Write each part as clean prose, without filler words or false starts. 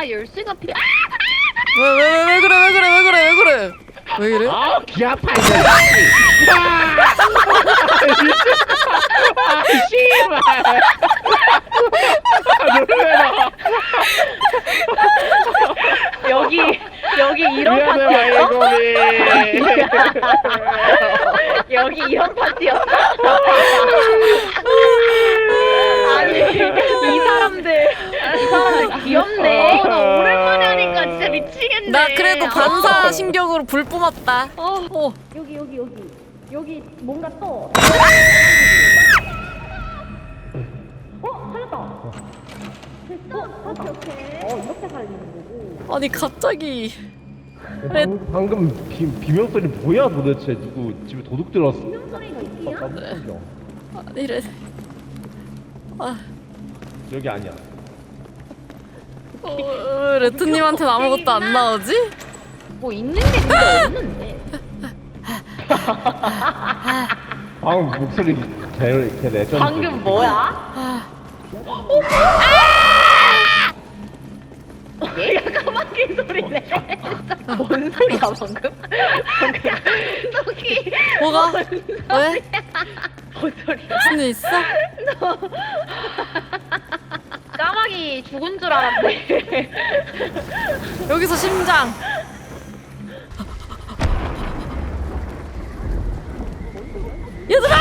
열쇠가 필요. 왜 그래? 왜 이래? 아, 귀 아파 이거. 아, 씨발. 놀래라. 여기 이런 미안해, 파티였어? 마이고미. 여기 이런 파티였어? 아니 이 사람들 귀엽네. 나 오랜만에 하니까 진짜 미치겠네. 나 그래도 반사 신경으로 불 뿜었다. 여기 뭔가 떠. 아니 갑자기 방금 비명 소리 뭐야 도대체? 누구 집에 도둑 들어왔어? 이래. 아, 여기 아니야. 레트님한테는 아무것도 안 나오지? 뭐 있는 게 근데 없는데. 방금 목소리 개 레전드. 방금 뭐야? 얘가 까마귀 소리네. 뭔 소리야 방금? 저기 뭐가? 왜? 뭔 소리야? 무슨 일 있어? 까마귀 죽은 줄 알았네. 여기서 심장. 얘들아!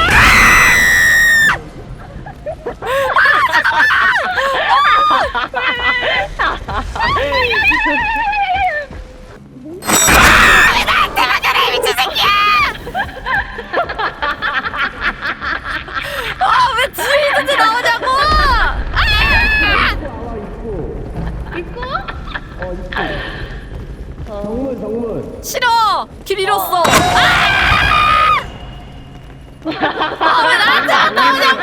왜 뒤에 있는데 나오냐고! 정문. 싫어! 길 잃었어! 왜 나한테 안 나오냐고!